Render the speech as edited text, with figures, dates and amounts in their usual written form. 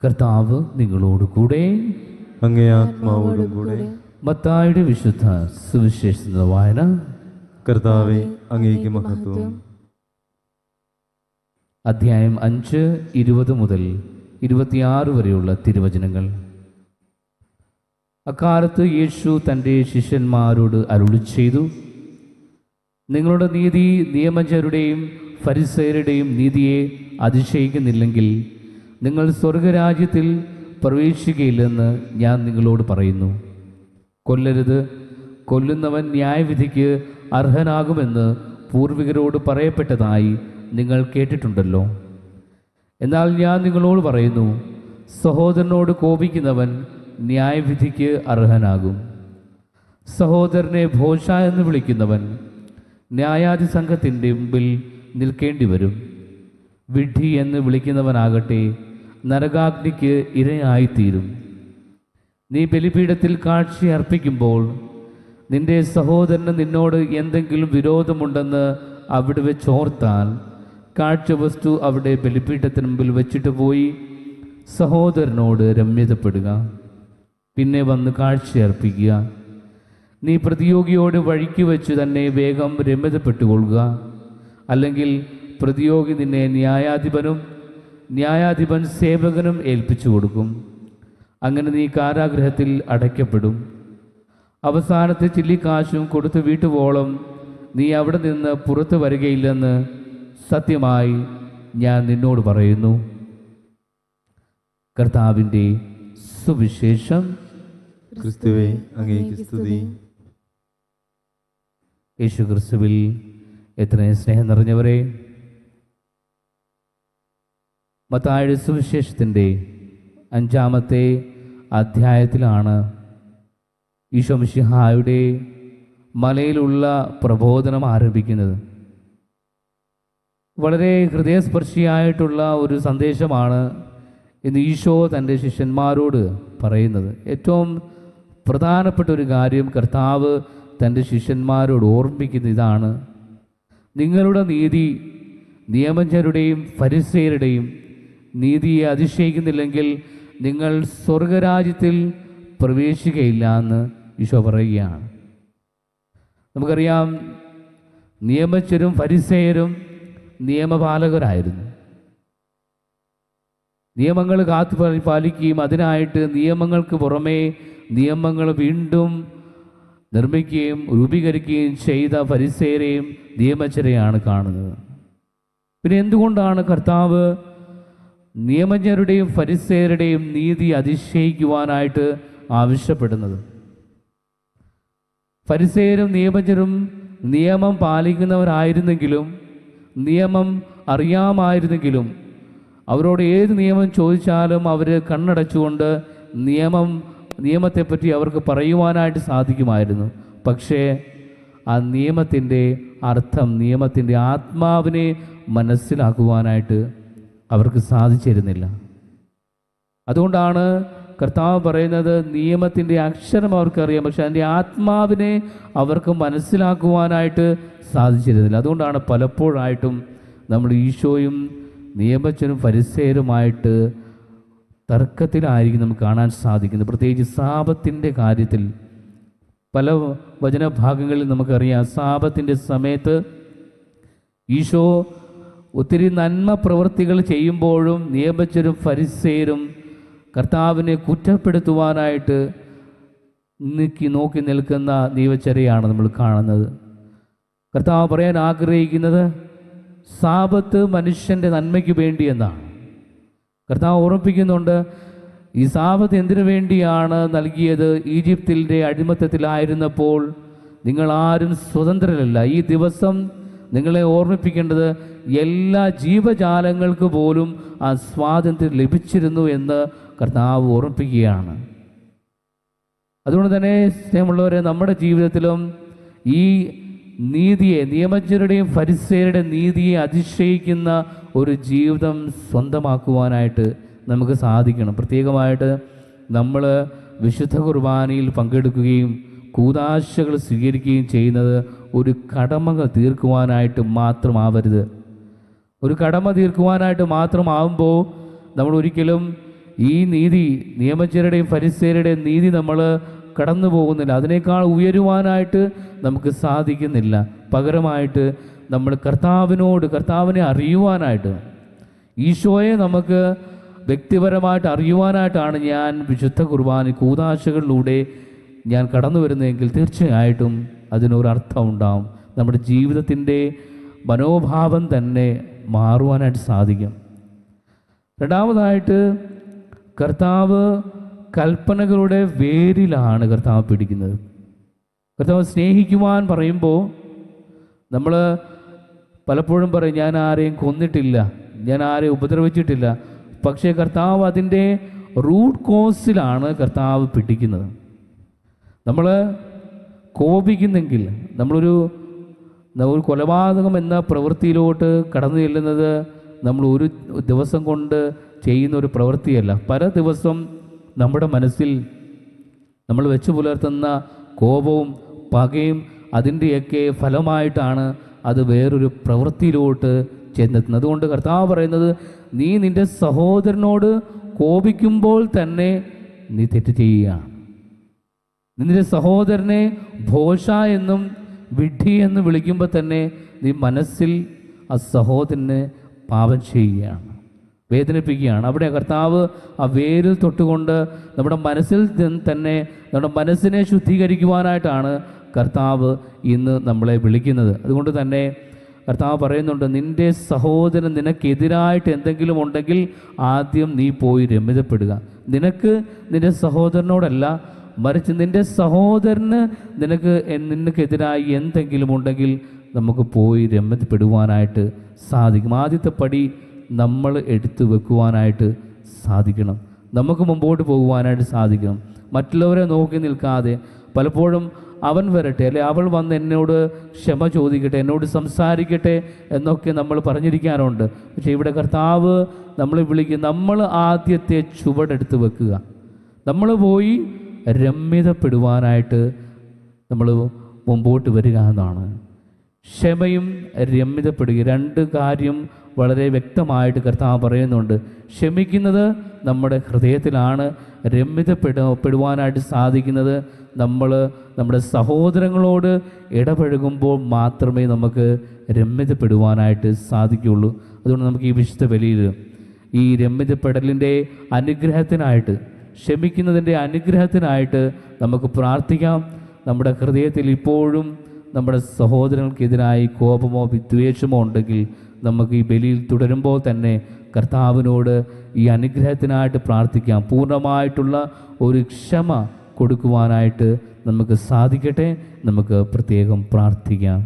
കർത്താവ് നിങ്ങളോട് കൂടെ. അങ്ങേ ആത്മാവോടും കൂടെ. മത്തായിയുടെ വിശുദ്ധ സുവിശേഷ വായന. കർത്താവേ, അങ്ങേക്ക് മഹത്വം. അധ്യായം 5, 20 മുതൽ 26 വരെയുള്ള തിരുവചനങ്ങൾ. അക്കാലത്ത് യേശു തൻ്റെ ശിഷ്യന്മാരോട് അരുളിച്ചെയ്തു, നിങ്ങളുടെ നീതി നിയമജ്ഞരുടെയും ഫരിസയരുടെയും നീതിയെ അതിശയിക്കുന്നില്ലെങ്കിൽ നിങ്ങൾ സ്വർഗരാജ്യത്തിൽ പ്രവേശിക്കുകയില്ലെന്ന് ഞാൻ നിങ്ങളോട് പറയുന്നു. കൊല്ലരുത്, കൊല്ലുന്നവൻ ന്യായവിധിക്ക് അർഹനാകുമെന്ന് പൂർവികരോട് പറയപ്പെട്ടതായി നിങ്ങൾ കേട്ടിട്ടുണ്ടല്ലോ. എന്നാൽ ഞാൻ നിങ്ങളോട് പറയുന്നു, സഹോദരനോട് കോപിക്കുന്നവൻ ന്യായവിധിക്ക് അർഹനാകും. സഹോദരനെ ഭോഷ എന്ന് വിളിക്കുന്നവൻ ന്യായാധി സംഘത്തിൻ്റെ മുമ്പിൽ നിൽക്കേണ്ടി വരും. വിഡ്ഢി എന്ന് വിളിക്കുന്നവനാകട്ടെ നരകാഗ്നിക്ക് ഇരയായിത്തീരും. നീ ബലിപീഠത്തിൽ കാഴ്ച അർപ്പിക്കുമ്പോൾ നിന്റെ സഹോദരന് നിന്നോട് എന്തെങ്കിലും വിരോധമുണ്ടെന്ന് അവിടെ വെച്ചോർത്താൽ കാഴ്ചവസ്തു അവിടെ ബലിപീഠത്തിന് മുമ്പിൽ വെച്ചിട്ട് പോയി സഹോദരനോട് രമ്യതപ്പെടുക. പിന്നെ വന്ന് കാഴ്ചയർപ്പിക്കുക. നീ പ്രതിയോഗിയോട് വഴിക്ക് വെച്ച് തന്നെ വേഗം രമ്യതപ്പെട്ടുകൊള്ളുക. അല്ലെങ്കിൽ പ്രതിയോഗി നിന്നെ ന്യായാധിപനും ന്യായാധിപൻ സേവകനും ഏൽപ്പിച്ചു കൊടുക്കും. അങ്ങനെ നീ കാരാഗൃഹത്തിൽ അടയ്ക്കപ്പെടും. അവസാനത്തെ ചില്ലിക്കാശും കൊടുത്ത് വീട്ടുവോളം നീ അവിടെ നിന്ന് പുറത്തു വരികയില്ലെന്ന് സത്യമായി ഞാൻ നിന്നോട് പറയുന്നു. കർത്താവിൻ്റെ സുവിശേഷം. ക്രിസ്തുവേ, അങ്ങേക്ക് സ്തുതി. യേശു ക്രിസ്തുവിൽ എത്രയും സ്നേഹം നിറഞ്ഞവരെ, മത്തായിയുടെ സുവിശേഷത്തിൻ്റെ 5-ാമത്തെ അധ്യായത്തിലാണ് ഈശോ മിശിഹായുടെ മലയിലുള്ള പ്രബോധനം ആരംഭിക്കുന്നത്. വളരെ ഹൃദയസ്പർശിയായിട്ടുള്ള ഒരു സന്ദേശമാണ് ഇന്ന് ഈശോ തൻ്റെ ശിഷ്യന്മാരോട് പറയുന്നത്. ഏറ്റവും പ്രധാനപ്പെട്ട ഒരു കാര്യം കർത്താവ് തൻ്റെ ശിഷ്യന്മാരോട് ഓർമ്മിക്കുന്ന ഇതാണ്: നിങ്ങളുടെ നീതി നിയമജ്ഞരുടെയും ഫരിസയരുടെയും നീതിയെ അതിശയിക്കുന്നില്ലെങ്കിൽ നിങ്ങൾ സ്വർഗരാജ്യത്തിൽ പ്രവേശിക്കുകയില്ല എന്ന് ഈശോ പറയുകയാണ്. നമുക്കറിയാം, നിയമജ്ഞരും ഫരിസയരും നിയമപാലകരായിരുന്നു. നിയമങ്ങൾ കാത്തു പാലിക്കുകയും അതിനായിട്ട് നിയമങ്ങൾക്ക് പുറമേ നിയമങ്ങൾ വീണ്ടും നിർമ്മിക്കുകയും രൂപീകരിക്കുകയും ചെയ്ത ഫരിസയരെയും നിയമജ്ഞരെയാണ് കാണുന്നത്. പിന്നെ എന്തുകൊണ്ടാണ് കർത്താവ് നിയമജ്ഞരുടെയും ഫരിസയരുടെയും നീതി അതിശയിക്കുവാനായിട്ട് ആവശ്യപ്പെടുന്നത്? ഫരിസയരും നിയമജ്ഞരും നിയമം പാലിക്കുന്നവരായിരുന്നെങ്കിലും, നിയമം അറിയാമായിരുന്നെങ്കിലും, അവരോട് ഏത് നിയമം ചോദിച്ചാലും അവർ കണ്ണടച്ചുകൊണ്ട് നിയമത്തെപ്പറ്റി അവർക്ക് പറയുവാനായിട്ട് സാധിക്കുമായിരുന്നു. പക്ഷേ ആ നിയമത്തിൻ്റെ അർത്ഥം, നിയമത്തിൻ്റെ ആത്മാവിനെ മനസ്സിലാക്കുവാനായിട്ട് അവർക്ക് സാധിച്ചിരുന്നില്ല. അതുകൊണ്ടാണ് കർത്താവ് പറയുന്നത്, നിയമത്തിൻ്റെ അക്ഷരം അവർക്കറിയാം, പക്ഷെ അതിൻ്റെ ആത്മാവിനെ അവർക്ക് മനസ്സിലാക്കുവാനായിട്ട് സാധിച്ചിരുന്നില്ല. അതുകൊണ്ടാണ് പലപ്പോഴായിട്ടും നമ്മൾ ഈശോയും നിയമജ്ഞരും ഫരിസയരുമായിട്ട് തർക്കത്തിലായിരിക്കും നമുക്ക് കാണാൻ സാധിക്കുന്നത്. പ്രത്യേകിച്ച് സാബത്തിൻ്റെ കാര്യത്തിൽ പല വചനഭാഗങ്ങളിൽ നമുക്കറിയാം, സാബത്തിൻ്റെ സമയത്ത് ഈശോ ഒത്തിരി നന്മ പ്രവൃത്തികൾ ചെയ്യുമ്പോഴും നിയമജ്ഞരും ഫരിസയരും കർത്താവിനെ കുറ്റപ്പെടുത്തുവാനായിട്ട് നോക്കി നിൽക്കുന്ന നിയമജ്ഞരെയാണ് നമ്മൾ കാണുന്നത്. കർത്താവ് പറയാൻ ആഗ്രഹിക്കുന്നത് സാബത്ത് മനുഷ്യൻ്റെ നന്മയ്ക്ക് വേണ്ടി എന്നാണ്. കർത്താവ് ഓർമ്മിപ്പിക്കുന്നുണ്ട്, ഈ സാബത്ത് എന്തിനു വേണ്ടിയാണ് നൽകിയത്? ഈജിപ്തിൻ്റെ അടിമത്തത്തിലായിരുന്നപ്പോൾ നിങ്ങളാരും സ്വതന്ത്രരല്ല. ഈ ദിവസം നിങ്ങളെ ഓർമ്മിപ്പിക്കേണ്ടത് എല്ലാ ജീവജാലങ്ങൾക്ക് പോലും ആ സ്വാതന്ത്ര്യം ലഭിച്ചിരുന്നു എന്ന് കർത്താവ് ഓർമ്മിപ്പിക്കുകയാണ്. അതുകൊണ്ട് തന്നെ സ്നേഹമുള്ളവരെ, നമ്മുടെ ജീവിതത്തിലും ഈ നീതിയെ, നിയമജ്ഞരുടെയും ഫരിസയരുടെയും നീതിയെ അതിശയിക്കുന്ന ഒരു ജീവിതം സ്വന്തമാക്കുവാനായിട്ട് നമുക്ക് സാധിക്കണം. പ്രത്യേകമായിട്ട് നമ്മൾ വിശുദ്ധ കുർബാനയിൽ പങ്കെടുക്കുകയും കൂദാശകൾ സ്വീകരിക്കുകയും ചെയ്യുന്നത് ഒരു കടമകൾ തീർക്കുവാനായിട്ട് മാത്രമാവരുത്. ഒരു കടമ തീർക്കുവാനായിട്ട് മാത്രമാവുമ്പോൾ നമ്മൾ ഒരിക്കലും ഈ നീതി, നിയമജ്ഞരുടെയും ഫരിസേയരുടെയും നീതി നമ്മൾ കടന്നു പോകുന്നില്ല. അതിനേക്കാൾ ഉയരുവാനായിട്ട് നമുക്ക് സാധിക്കുന്നില്ല. പകരമായിട്ട് നമ്മൾ കർത്താവിനെ അറിയുവാനായിട്ട്, ഈശോയെ നമുക്ക് വ്യക്തിപരമായിട്ട് അറിയുവാനായിട്ടാണ് ഞാൻ വിശുദ്ധ കുർബാന കൂദാശകളിലൂടെ ഞാൻ കടന്നു വരുന്നതെങ്കിൽ തീർച്ചയായിട്ടും അതിനൊരർത്ഥം ഉണ്ടാവും. നമ്മുടെ ജീവിതത്തിൻ്റെ മനോഭാവം തന്നെ മാറുവാനായിട്ട് സാധിക്കും. രണ്ടാമതായിട്ട്, കർത്താവ് കൽപ്പനകളുടെ വേരിലാണ് കർത്താവ് പിടിക്കുന്നത്. കർത്താവ് സ്നേഹിക്കുവാൻ പറയുമ്പോൾ നമ്മൾ പലപ്പോഴും പറയും, ഞാൻ ആരെയും കൊന്നിട്ടില്ല, ഞാൻ ആരെയും ഉപദ്രവിച്ചിട്ടില്ല. പക്ഷേ കർത്താവ് അതിൻ്റെ റൂട്ട് കോസിലാണ് കർത്താവ് പിടിക്കുന്നത്. നമ്മൾ കോപിക്കുന്നെങ്കിൽ, നമ്മളൊരു കൊലപാതകം എന്ന പ്രവൃത്തിയിലോട്ട് കടന്നു ചെല്ലുന്നത് നമ്മൾ ഒരു ദിവസം കൊണ്ട് ചെയ്യുന്ന ഒരു പ്രവൃത്തിയല്ല. പല ദിവസം നമ്മുടെ മനസ്സിൽ നമ്മൾ വെച്ച് പുലർത്തുന്ന കോപവും പകയും അതിൻ്റെയൊക്കെ ഫലമായിട്ടാണ് അത് വേറൊരു പ്രവൃത്തിയിലോട്ട് ചെന്നെത്തുന്നത്. അതുകൊണ്ട് കർത്താവ് പറയുന്നത്, നീ നിൻ്റെ സഹോദരനോട് കോപിക്കുമ്പോൾ തന്നെ നീ തെറ്റ് ചെയ്യുകയാണ്. നിന്റെ സഹോദരനെ ഭോഷ എന്നും വിഡ്ഢി എന്ന് വിളിക്കുമ്പോൾ തന്നെ നീ മനസ്സിൽ ആ സഹോദരനെ പാപം ചെയ്യുകയാണ്, വേദനിപ്പിക്കുകയാണ്. അവിടെ കർത്താവ് ആ വേരിൽ തൊട്ടുകൊണ്ട് നമ്മുടെ മനസ്സിൽ തന്നെ നമ്മുടെ മനസ്സിനെ ശുദ്ധീകരിക്കുവാനായിട്ടാണ് കർത്താവ് ഇന്ന് നമ്മളെ വിളിക്കുന്നത്. അതുകൊണ്ട് തന്നെ കർത്താവ് പറയുന്നുണ്ട്, നിൻ്റെ സഹോദരൻ നിനക്കെതിരായിട്ട് എന്തെങ്കിലും ഉണ്ടെങ്കിൽ ആദ്യം നീ പോയി രമ്യതപ്പെടുക. നിനക്ക് നിൻ്റെ സഹോദരനോടല്ല, മറിച്ച് നിൻ്റെ സഹോദരന് നിനക്കെതിരായി എന്തെങ്കിലും ഉണ്ടെങ്കിൽ നമുക്ക് പോയി രമ്യതപ്പെടുവാനായിട്ട് സാധിക്കും. ആദ്യത്തെ പടി നമ്മൾ എടുത്തു വെക്കുവാനായിട്ട് സാധിക്കണം. നമുക്ക് മുമ്പോട്ട് പോകുവാനായിട്ട് സാധിക്കണം. മറ്റുള്ളവരെ നോക്കി നിൽക്കാതെ, പലപ്പോഴും അവൻ വരട്ടെ, അല്ലെ അവൾ വന്ന് എന്നോട് ക്ഷമ ചോദിക്കട്ടെ, എന്നോട് സംസാരിക്കട്ടെ എന്നൊക്കെ നമ്മൾ പറഞ്ഞിരിക്കാറുണ്ട്. പക്ഷേ ഇവിടെ കർത്താവ് നമ്മളെ വിളിക്കും, നമ്മൾ ആദ്യത്തെ ചുവടെടുത്ത് വെക്കുക. നമ്മൾ പോയി രമ്യതപ്പെടുവാനായിട്ട് നമ്മൾ മുമ്പോട്ട് വരിക എന്നാണ്. ക്ഷമയും രമ്യതപ്പെടുക, രണ്ട് കാര്യം വളരെ വ്യക്തമായിട്ട് കർത്താവ് പറയുന്നുണ്ട്. ക്ഷമിക്കുന്നത് നമ്മുടെ ഹൃദയത്തിലാണ്. രമ്യതപ്പെടുവാനായിട്ട് സാധിക്കുന്നത് നമ്മൾ നമ്മുടെ സഹോദരങ്ങളോട് ഇടപഴകുമ്പോൾ മാത്രമേ നമുക്ക് രമ്യതപ്പെടുവാനായിട്ട് സാധിക്കുകയുള്ളൂ. അതുകൊണ്ട് നമുക്ക് ഈ വിശുദ്ധ ബലിയിൽ ഈ രമ്യതപ്പെടലിൻ്റെ അനുഗ്രഹത്തിനായിട്ട്, ക്ഷമിക്കുന്നതിൻ്റെ അനുഗ്രഹത്തിനായിട്ട് നമുക്ക് പ്രാർത്ഥിക്കാം. നമ്മുടെ ഹൃദയത്തിൽ ഇപ്പോഴും നമ്മുടെ സഹോദരങ്ങൾക്കെതിരായി കോപമോ വിദ്വേഷമോ ഉണ്ടെങ്കിൽ നമുക്ക് ഈ ബലിയിൽ തുടരുമ്പോൾ തന്നെ കർത്താവിനോട് ഈ അനുഗ്രഹത്തിനായിട്ട് പ്രാർത്ഥിക്കാം. പൂർണ്ണമായിട്ടുള്ള ഒരു ക്ഷമ കൊടുക്കുവാനായിട്ട് നമുക്ക് സാധിക്കട്ടെ. നമുക്ക് പ്രത്യേകം പ്രാർത്ഥിക്കാം.